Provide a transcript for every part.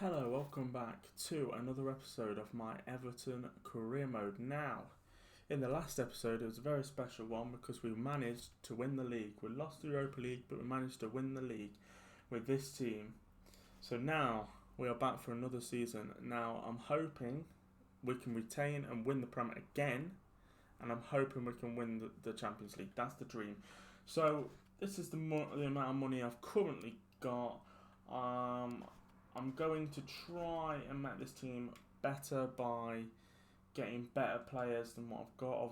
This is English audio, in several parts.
Hello, welcome back to another episode of my Everton career mode. Now, in the last episode, it was a very special one because we managed to win the league. We lost the Europa League, but we managed to win the league with this team. So now we are back for another season. Now, I'm hoping we can retain and win the Premier again, and I'm hoping we can win the Champions League. That's the dream. So this is the amount of money I've currently got. I'm going to try and make this team better by getting better players than what I've got,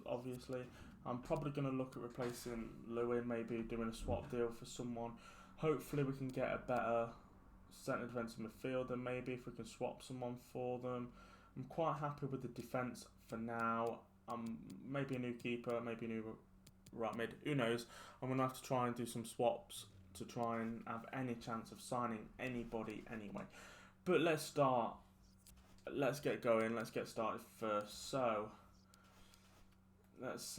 obviously. I'm probably going to look at replacing Lewin, maybe doing a swap deal for someone. Hopefully we can get a better centre defensive midfielder, maybe if we can swap someone for them. I'm quite happy with the defence for now. Maybe a new keeper, maybe a new right mid, who knows. I'm going to have to try and do some swaps to try and have any chance of signing anybody anyway. But let's start. Let's get going. Let's get started first. So let's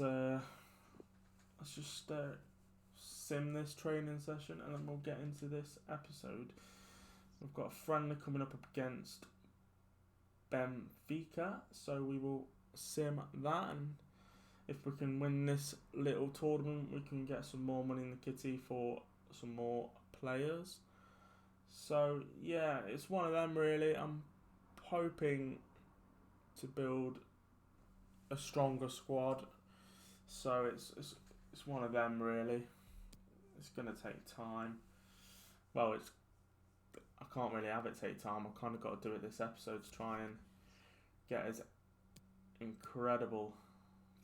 just sim this training session and then we'll get into this episode. We've got a friendly coming up against Benfica, so we will sim that, and if we can win this little tournament, we can get some more money in the kitty for some more players. So yeah, it's one of them really. I'm hoping to build a stronger squad, so it's one of them really. It's gonna take time. Well, I can't really have it take time. I've kind of got to do it this episode to try and get as incredible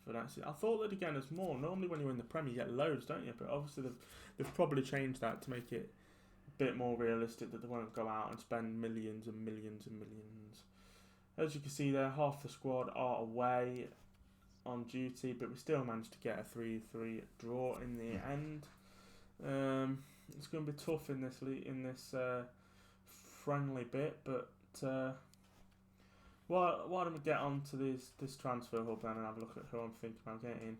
for that. I thought that again as more. Normally when you're in the Premier you get loads, don't you? But obviously they've probably changed that to make it a bit more realistic, that they won't go out and spend millions and millions and millions. As you can see there, half the squad are away on duty, but we still managed to get a 3-3 draw in the end. It's going to be tough in this friendly bit, but why don't we get on to this transfer hub then and have a look at who I'm thinking about getting.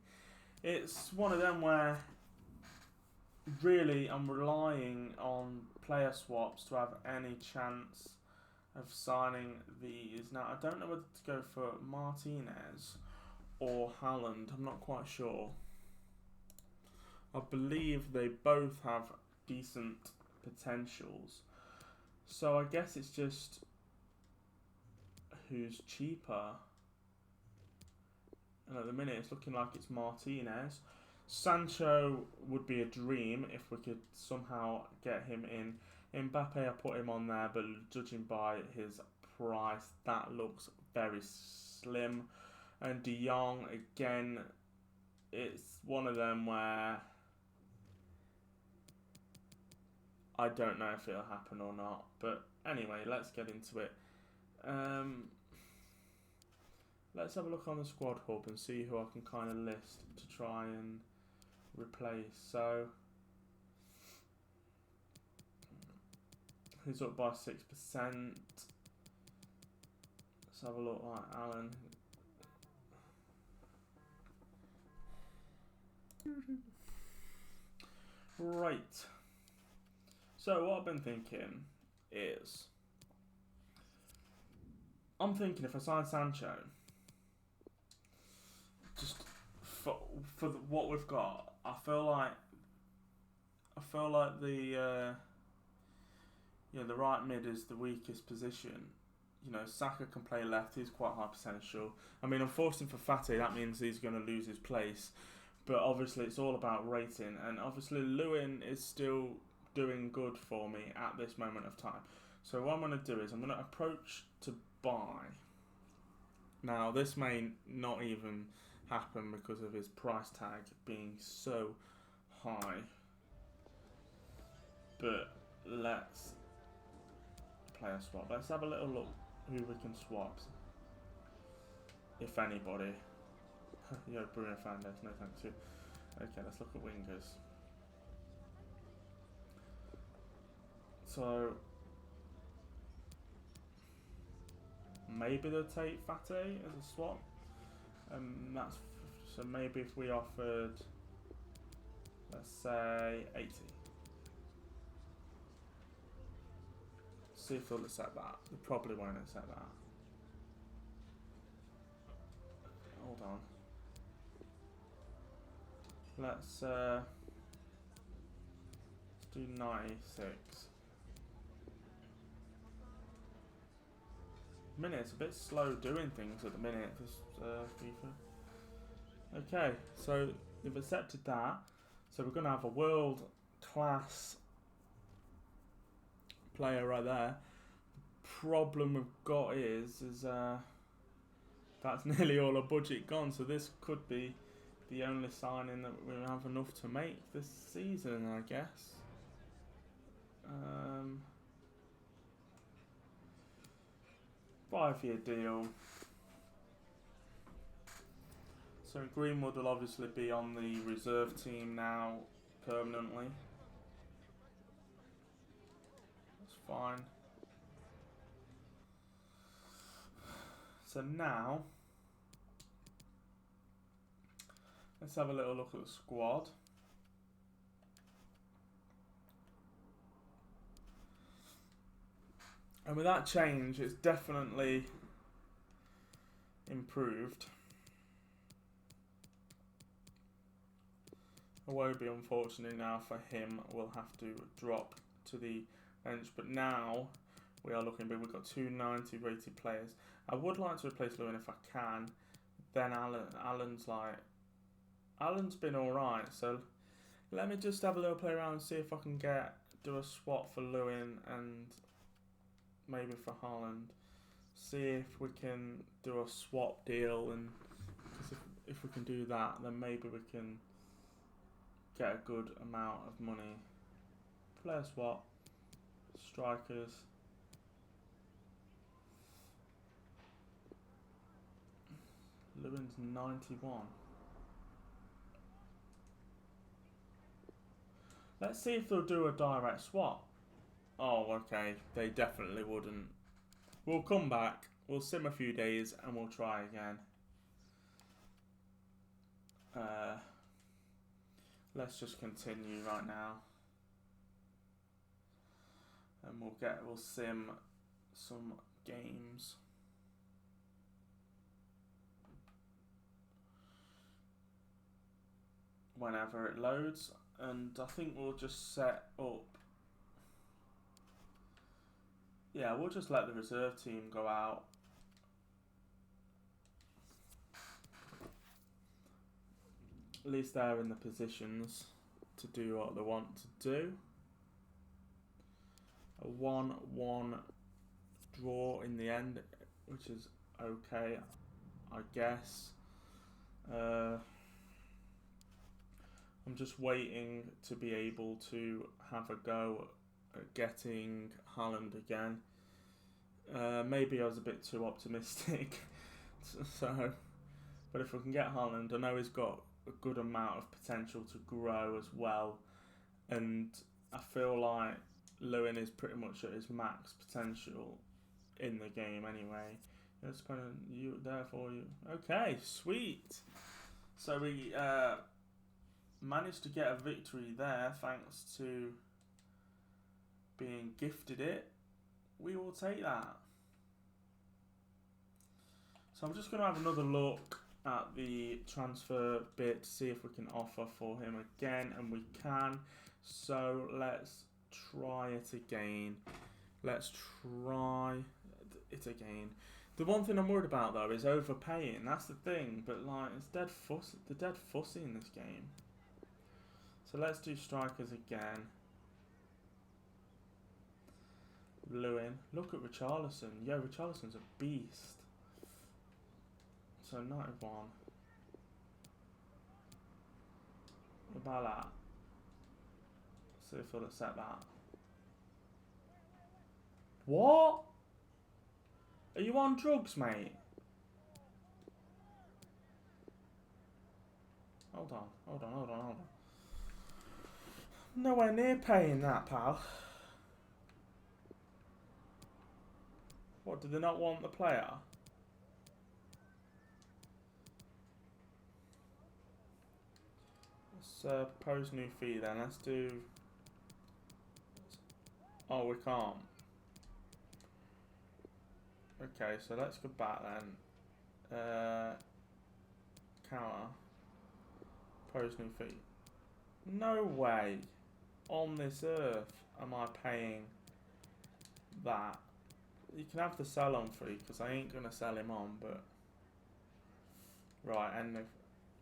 It's one of them where really I'm relying on player swaps to have any chance of signing these. Now I don't know whether to go for Martinez or Haaland. I'm not quite sure. I believe they both have decent potentials. So I guess it's just who's cheaper. And at the minute it's looking like it's Martinez. Sancho would be a dream if we could somehow get him in. Mbappe, I put him on there, but judging by his price, that looks very slim. And De Jong, again, it's one of them where I don't know if it'll happen or not. But anyway, let's get into it. Let's have a look on the squad hub and see who I can kind of list to try and replace. So he's up by 6%. Let's have a look like Alan. Right. So what I've been thinking is, I'm thinking if I sign Sancho, just for what we've got, I feel like the the right mid is the weakest position. You know, Saka can play left. He's quite high potential. I mean, I'm forcing for Fatty. That means he's going to lose his place. But obviously, it's all about rating. And obviously, Lewin is still doing good for me at this moment of time. So what I'm going to do is I'm going to approach to buy. Now, this may not even happen because of his price tag being so high. But let's play a swap. Let's have a little look who we can swap. If anybody. Yo, Bruno Fernandes, no thanks you. Okay, let's look at wingers. So maybe they'll take Fate as a swap. That's so maybe if we offered, let's say 80. see if they'll accept that. They probably won't accept that. Hold on. Let's do 96. Minute, it's a bit slow doing things at the minute, this FIFA. Okay, so they've accepted that. So we're going to have a world class player right there. Problem we've got is that's nearly all our budget gone. So this could be the only signing that we have enough to make this season, I guess. 5-year deal. So Greenwood will obviously be on the reserve team now permanently. That's fine. So now, let's have a little look at the squad. And with that change, it's definitely improved. Iwobi, unfortunately now for him, will have to drop to the bench. But now we are looking big. We've got 290 rated players. I would like to replace Lewin if I can. Then Alan's been alright. So let me just have a little play around and see if I can do a swap for Lewin and maybe for Haaland. See if we can do a swap deal, and because if we can do that, then maybe we can get a good amount of money. Player swap, strikers. Lewin's 91. Let's see if they'll do a direct swap. Oh, okay. They definitely wouldn't. We'll come back. We'll sim a few days and we'll try again. Let's just continue right now. And we'll sim some games. Whenever it loads. And I think we'll just set up. Yeah, we'll just let the reserve team go out. At least they're in the positions to do what they want to do. A 1-1 draw in the end, which is okay, I guess. I'm just waiting to be able to have a go at getting Haaland again. Maybe I was a bit too optimistic. So, but if we can get Haaland, I know he's got a good amount of potential to grow as well, and I feel like Lewin is pretty much at his max potential in the game anyway. Let's put you there for you. Okay, sweet. So we managed to get a victory there thanks to being gifted it. We will take that. So I'm just going to have another look at the transfer bit to see if we can offer for him again, and we can. So let's try it again. Let's try it again. The one thing I'm worried about though is overpaying. That's the thing. But like, it's dead fussy. They're dead fussy in this game. So let's do strikers again. Lewin. Look at Richarlison. Yo, Richarlison's a beast. So 91. What about that? See if they'll accept that. What? Are you on drugs, mate? Hold on. Nowhere near paying that, pal. What, did they not want the player? Let's propose new fee then. Let's do... Oh, we can't. Okay, so let's go back then. Counter. Pose new fee. No way on this earth am I paying that. You can have the sell on fee because I ain't gonna sell him on, but right, and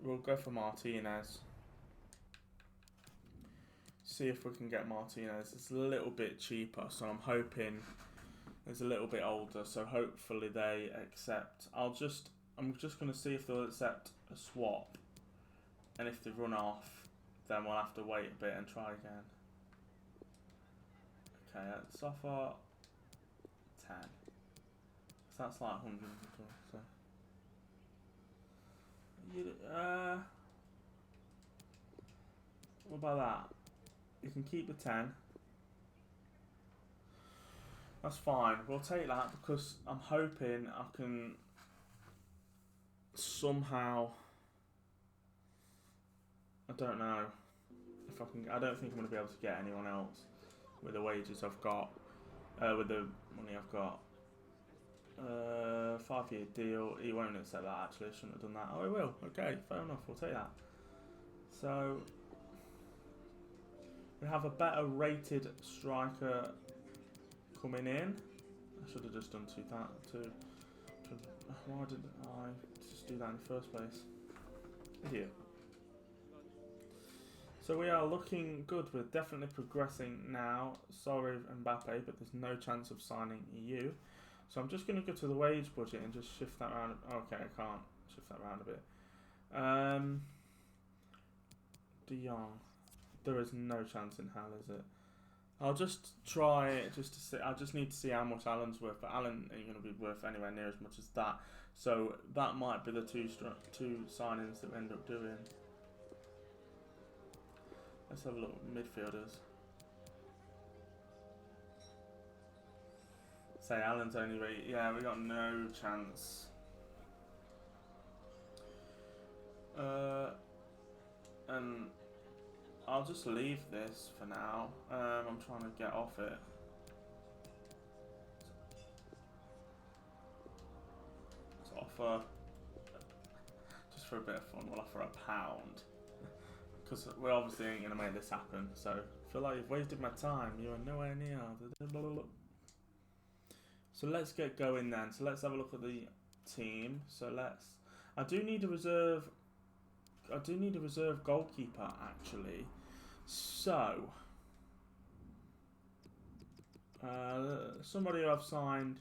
we'll go for Martinez. See if we can get Martinez. It's a little bit cheaper, so I'm hoping it's a little bit older, so hopefully they accept. I'm just gonna see if they'll accept a swap, and if they run off, then we'll have to wait a bit and try again. Okay, let's offer 10. So that's like 100. So what about that? You can keep the 10. That's fine. We'll take that because I'm hoping I can somehow. I don't know if I can. I don't think I'm going to be able to get anyone else with the wages I've got, with the money I've got. 5-year deal. He won't accept that. Actually, I shouldn't have done that. Oh, he will. Okay, fair enough. We'll take that. So we have a better rated striker coming in. I should have just done why didn't I just do that in the first place? Idiot. So we are looking good. We're definitely progressing now. Sorry, Mbappe, but there's no chance of signing you. So I'm just going to go to the wage budget and just shift that around. Okay, I can't shift that around a bit. De Jong. There is no chance in hell, is it? I'll just try it just to see. I just need to see how much Allen's worth, but Allen ain't going to be worth anywhere near as much as that. So that might be the two signings that we end up doing. Let's have a look at midfielders. Say Allen's only rate. Yeah, we got no chance. And I'll just leave this for now. I'm trying to get off it. Let's offer, just for a bit of fun, we'll offer £1. Because we obviously ain't going to make this happen. So I feel like you've wasted my time. You are nowhere near. So let's get going then. So let's have a look at the team. So I do need a reserve goalkeeper actually. So somebody who I've signed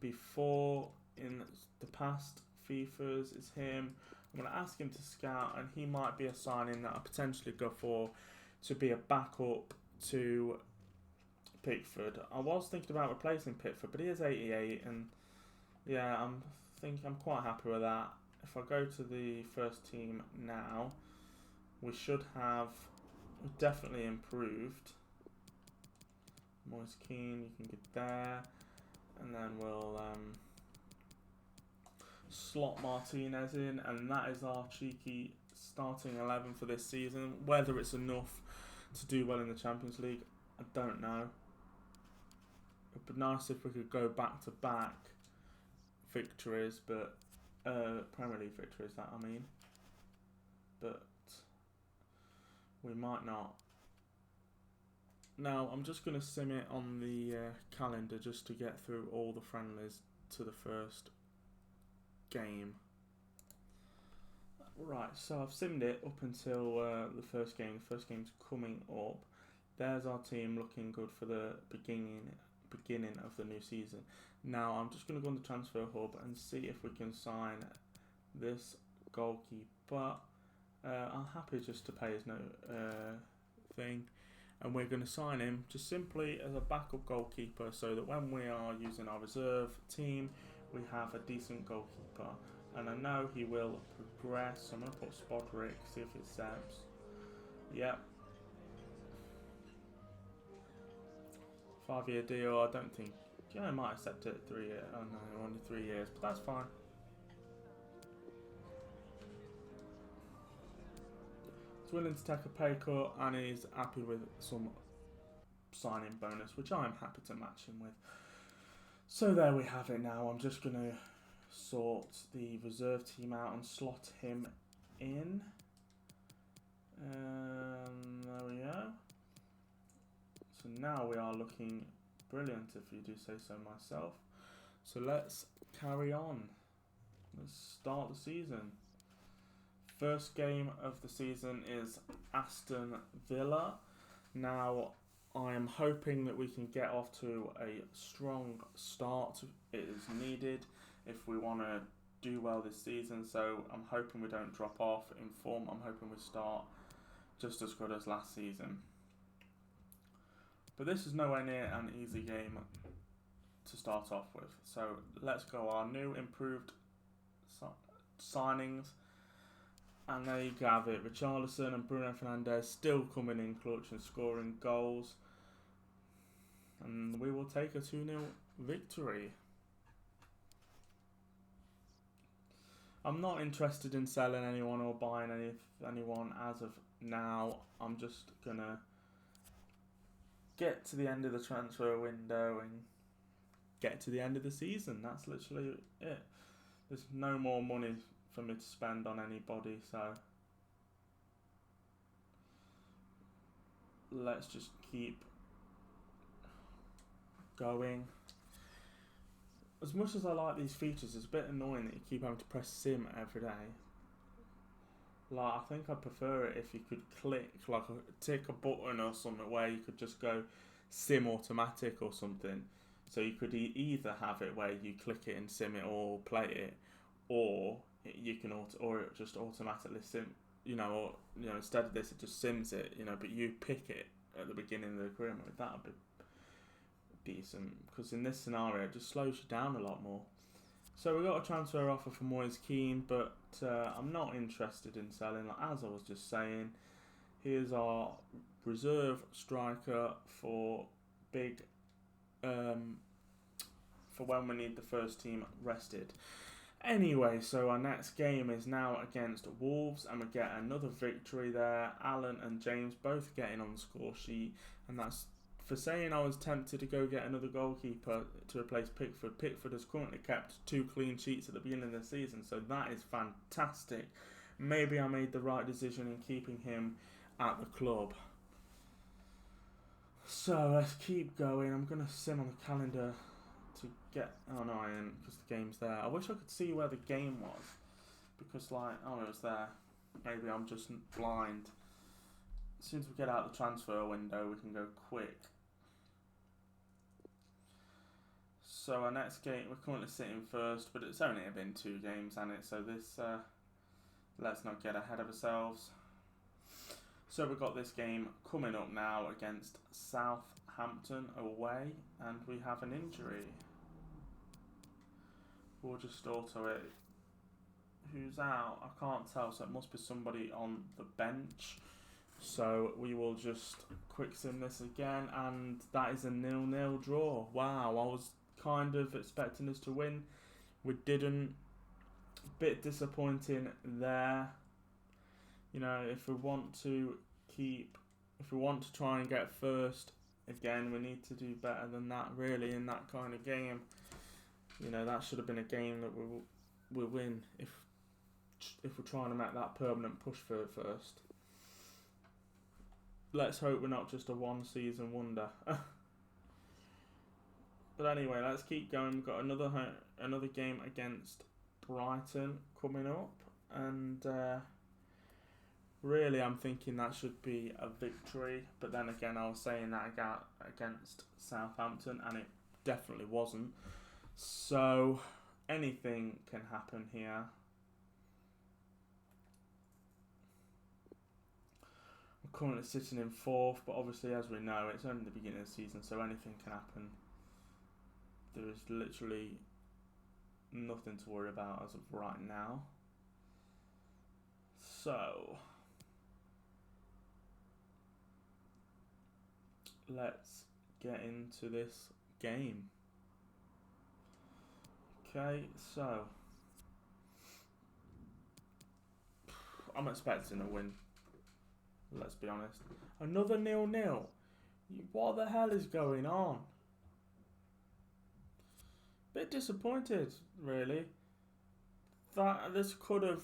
before in the past FIFAs is him. I'm going to ask him to scout, and he might be a signing that I potentially go for to be a backup to Pickford. I was thinking about replacing Pickford, but he is 88, and yeah, I'm quite happy with that. If I go to the first team now, we should have definitely improved. Moise Keane, you can get there, and then we'll slot Martinez in, and that is our cheeky starting 11 for this season. Whether it's enough to do well in the Champions League, I don't know. It'd be nice if we could go back-to-back victories, but Premier League victories, that I mean. But we might not. Now, I'm just going to sim it on the calendar just to get through all the friendlies to the first game. Right, so I've simmed it up until the first game. The first game's coming up. There's our team looking good for the beginning of the new season. Now I'm just going to go on the transfer hub and see if we can sign this goalkeeper. I'm happy just to pay his no thing, and we're going to sign him just simply as a backup goalkeeper, so that when we are using our reserve team, we have a decent goalkeeper. And I know he will progress, so I'm going to put Spodrick, see if it accepts. Yep. 5-year deal, I don't think. Yeah, I might accept it 3 years. Oh no, only 3 years, but that's fine. He's willing to take a pay cut, and he's happy with some signing bonus, which I'm happy to match him with. So there we have it now. I'm just going to sort the reserve team out and slot him in. There we go. So now we are looking brilliant, if you do say so myself. So let's carry on. Let's start the season. First game of the season is Aston Villa. Now, I am hoping that we can get off to a strong start. It is needed if we want to do well this season. So I'm hoping we don't drop off in form. I'm hoping we start just as good as last season. But this is nowhere near an easy game to start off with. So let's go. Our new improved signings. And there you have it. Richarlison and Bruno Fernandes still coming in clutch and scoring goals. And we will take a 2-0 victory. I'm not interested in selling anyone or buying anyone as of now. I'm just going to get to the end of the transfer window and get to the end of the season. That's literally it. There's no more money for me to spend on anybody, so let's just keep going. As much as I like these features, it's a bit annoying that you keep having to press sim every day. Like, I think I'd prefer it if you could tick a button or something where you could just go sim automatic or something. So you could either have it where you click it and sim it or play it, or you can or it just automatically sim, or instead of this it just sims it, but you pick it at the beginning of the career mode. That would be decent, because in this scenario it just slows you down a lot more. So we got a transfer offer from Moise Keane, but I'm not interested in selling. As I was just saying, here's our reserve striker for for when we need the first team rested. Anyway, so our next game is now against Wolves, and we get another victory there. Alan and James both getting on the score sheet, and that's for saying I was tempted to go get another goalkeeper to replace Pickford. Pickford has currently kept 2 clean sheets at the beginning of the season, so that is fantastic. Maybe I made the right decision in keeping him at the club. So let's keep going. I'm going to sim on the calendar to get... Oh no, I ain't, because the game's there. I wish I could see where the game was, because it was there. Maybe I'm just blind. As soon as we get out the transfer window, we can go quick. So our next game, we're currently sitting first, but it's only been 2 games, hasn't it? So this, let's not get ahead of ourselves. So we've got this game coming up now against Southampton away, and we have an injury. We'll just auto it. Who's out? I can't tell, so it must be somebody on the bench. So we will just quick sim this again, and that is a 0-0 draw. Wow, I was kind of expecting us to win. We didn't. Bit disappointing there. If we want to try and get first again, we need to do better than that, really, in that kind of game. That should have been a game that we'll win if we're trying to make that permanent push for it first. Let's hope we're not just a one-season wonder. But anyway, let's keep going. We've got another game against Brighton coming up, and really I'm thinking that should be a victory. But then again, I was saying that against Southampton, and it definitely wasn't. So anything can happen here. I'm currently sitting in 4th, but obviously, as we know, it's only the beginning of the season, so anything can happen. There is literally nothing to worry about as of right now. So let's get into this game. Okay, so I'm expecting a win. Let's be honest. Another 0-0. What the hell is going on? bit disappointed, really. That this could have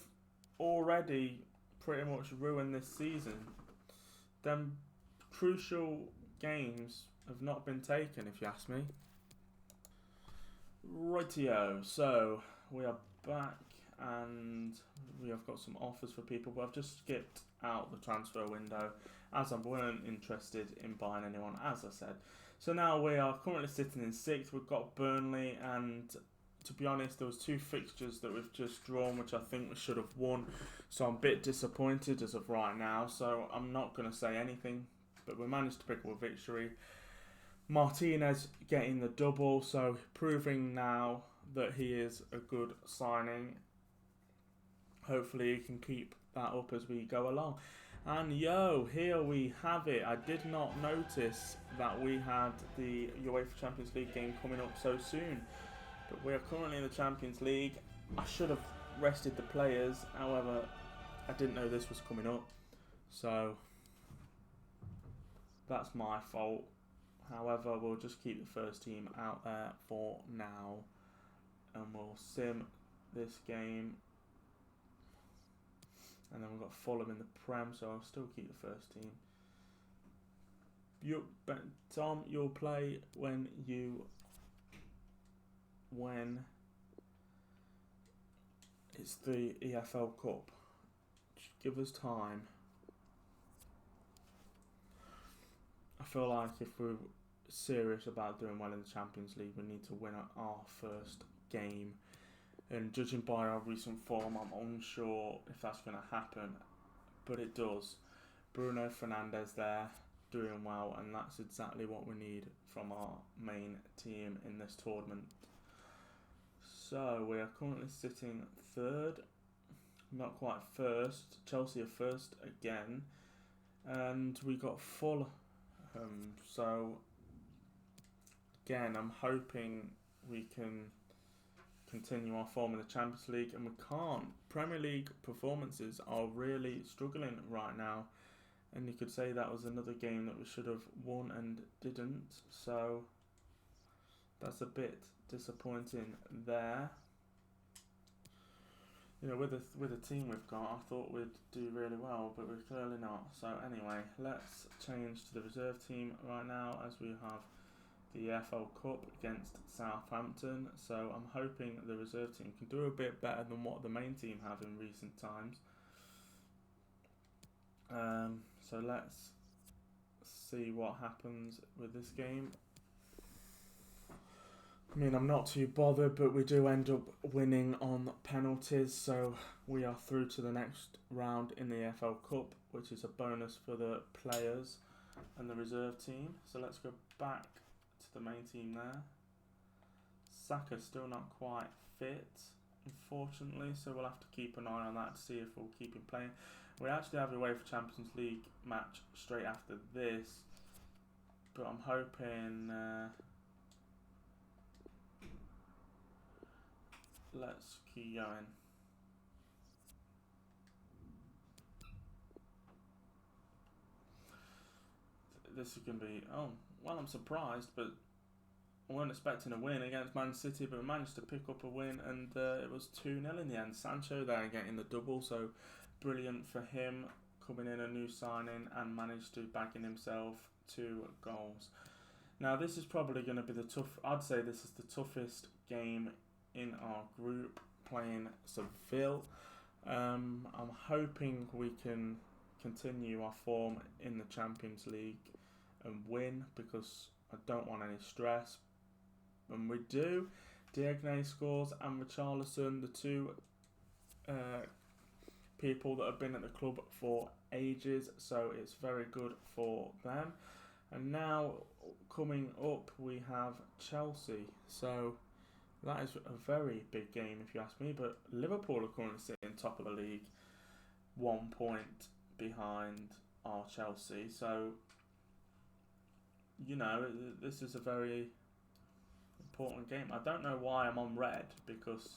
already pretty much ruined this season. Them crucial games have not been taken, if you ask me. Rightio, so we are back and we have got some offers for people, but I've just skipped out the transfer window as I weren't interested in buying anyone, as I said. So now we are currently sitting in 6th. We've got Burnley, and to be honest, there was 2 fixtures that we've just drawn, which I think we should have won. So I'm a bit disappointed as of right now. So I'm not going to say anything, but we managed to pick up a victory. Martinez getting the double, so proving now that he is a good signing. Hopefully he can keep that up as we go along. And here we have it. I did not notice that we had the UEFA Champions League game coming up so soon. But we are currently in the Champions League. I should have rested the players. However, I didn't know this was coming up. So, that's my fault. However, we'll just keep the first team out there for now. And we'll sim this game. And then we've got Fulham in the Prem, so I'll still keep the first team. Tom, you'll play when it's the EFL Cup. Just give us time. I feel like if we're serious about doing well in the Champions League, we need to win our first game. And judging by our recent form, I'm unsure if that's going to happen, but it does. Bruno Fernandes there, doing well, and that's exactly what we need from our main team in this tournament. So we are currently sitting 3rd, not quite first. Chelsea are first again, and we got Fulham. So again, I'm hoping we can continue our form in the Champions League, and we can't. Premier League performances are really struggling right now, and you could say that was another game that we should have won and didn't, so that's a bit disappointing there. You know, with the team we've got, I thought we'd do really well, but we're clearly not. So anyway, let's change to the reserve team right now, as we have the EFL Cup against Southampton. So I'm hoping the reserve team can do a bit better than what the main team have in recent times. So let's see what happens with this game. I mean, I'm not too bothered, but we do end up winning on penalties, so we are through to the next round in the EFL Cup, which is a bonus for the players and the reserve team. So let's go back to the main team there. Saka's still not quite fit, unfortunately, so we'll have to keep an eye on that to see if we'll keep him playing. We actually have a UEFA Champions League match straight after this, but I'm hoping... let's keep going. This is going to be... oh, well, I'm surprised, but I weren't expecting a win against Man City, but we managed to pick up a win, and it was 2-0 in the end. Sancho there getting the double, so brilliant for him, coming in a new signing and managed to bag in himself 2 goals. Now, this is probably going to be the I'd say this is the toughest game in our group, playing Seville. I'm hoping we can continue our form in the Champions League and win, because I don't want any stress. And we do. Diagne scores and Richarlison, the 2 people that have been at the club for ages, so it's very good for them. And now coming up we have Chelsea, so that is a very big game if you ask me, but Liverpool are currently sitting top of the league, 1 point behind our Chelsea. So, you know, this is a very important game. I don't know why I'm on red, because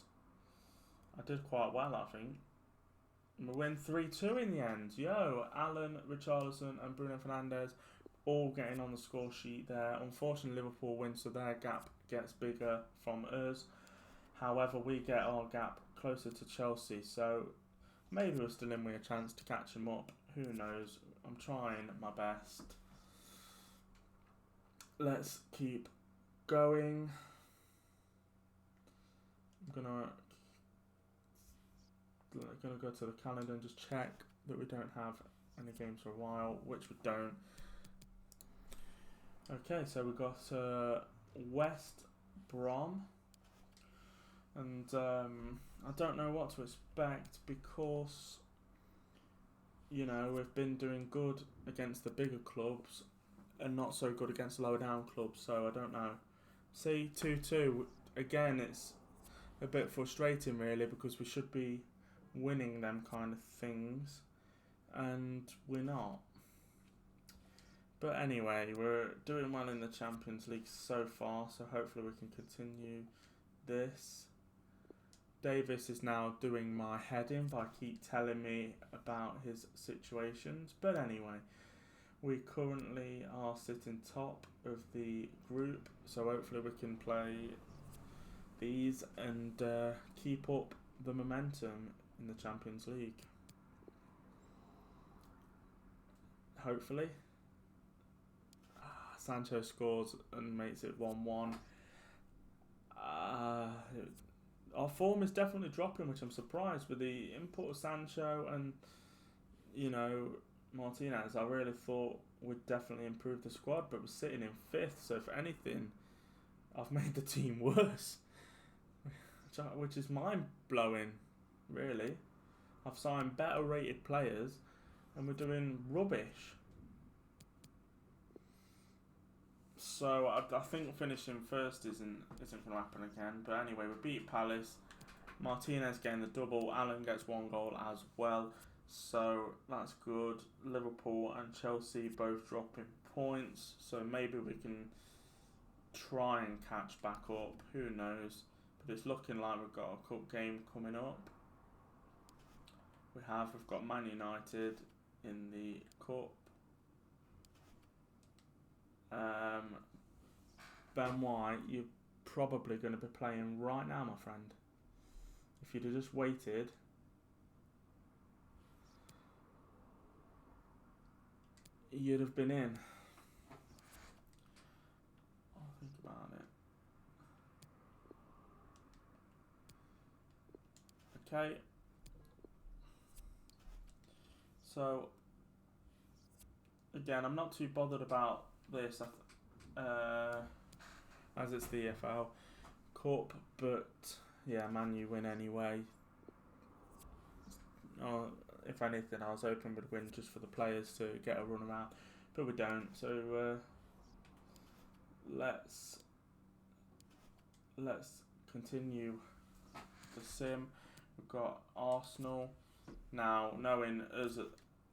I did quite well, I think. We win 3-2 in the end. Alan, Richarlison and Bruno Fernandes all getting on the score sheet there. Unfortunately, Liverpool win, so their gap gets bigger from us. However, we get our gap closer to Chelsea, so maybe we're still in with a chance to catch them up. Who knows? I'm trying my best. Let's keep going. I'm gonna go to the calendar and just check that we don't have any games for a while, which we don't. Okay, so we've got West Brom, and I don't know what to expect because, you know, we've been doing good against the bigger clubs and not so good against lower down clubs, so I don't know. See, 2-2, again, it's a bit frustrating really because we should be winning them kind of things and we're not. But anyway, we're doing well in the Champions League so far, so hopefully we can continue this. Davis is now doing my head in by keep telling me about his situations. But anyway, we currently are sitting top of the group, so hopefully we can play these and keep up the momentum in the Champions League. Hopefully. Sancho scores and makes it 1-1. Our form is definitely dropping, which I'm surprised with the input of Sancho and, you know, Martinez. I really thought we'd definitely improve the squad, but we're sitting in 5th, so if anything, I've made the team worse, which is mind-blowing, really. I've signed better rated players and we're doing rubbish. So I think finishing first isn't going to happen again. But anyway, we beat Palace. Martinez getting the double. Allen gets 1 goal as well. So that's good. Liverpool and Chelsea both dropping points. So maybe we can try and catch back up. Who knows? But it's looking like we've got a cup game coming up. We've got Man United in the cup. Ben White, you're probably going to be playing right now, my friend. If you'd have just waited, you'd have been in. I'll think about it. Okay. So, again, I'm not too bothered about this as it's the EFL Cup, but yeah, Man U win anyway. If anything, I was hoping we'd win just for the players to get a run around, but we don't. So let's continue the sim. We've got Arsenal now. Knowing us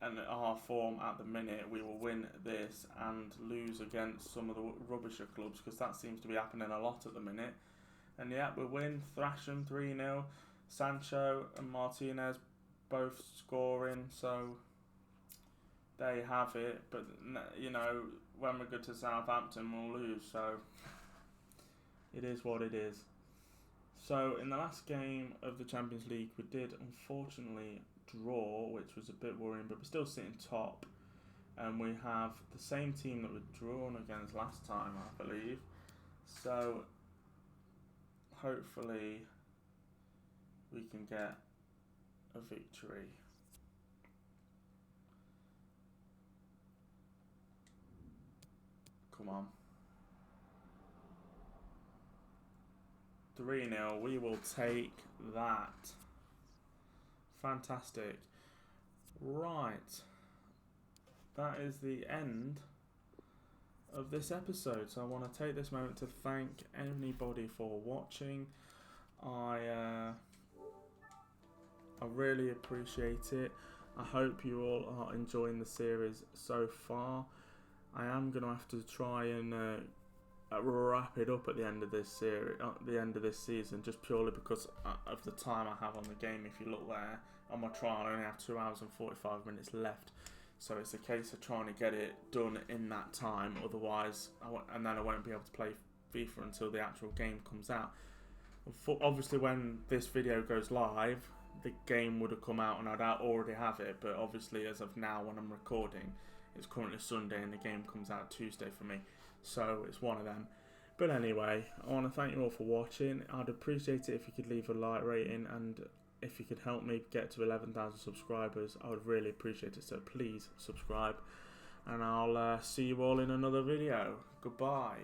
and our form at the minute, we will win this and lose against some of the rubbisher clubs because that seems to be happening a lot at the minute. And yeah, we win, thrash them 3-0. Sancho and Martinez both scoring, so there you have it. But you know, when we go to Southampton, we'll lose. So it is what it is. So in the last game of the Champions League, we did unfortunately draw, which was a bit worrying, but we're still sitting top, and we have the same team that we'd drawn against last time, I believe. So hopefully we can get a victory. Come on. 3-0, we will take that. Fantastic. Right. That is the end of this episode. So I want to take this moment to thank anybody for watching. I really appreciate it. I hope you all are enjoying the series so far. I am going to have to try and wrap it up at the end of this series, at the end of this season, just purely because of the time I have on the game. If you look there on my trial, I only have 2 hours and 45 minutes left, So it's a case of trying to get it done in that time. Otherwise, and then I won't be able to play FIFA until the actual game comes out. Obviously, when this video goes live, the game would have come out and I'd already have it. But obviously, as of now, when I'm recording, it's currently Sunday and the game comes out Tuesday for me. So it's one of them. But anyway, I want to thank you all for watching. I'd appreciate it if you could leave a like rating, and if you could help me get to 11,000 subscribers, I would really appreciate it. So please subscribe, and I'll see you all in another video. Goodbye.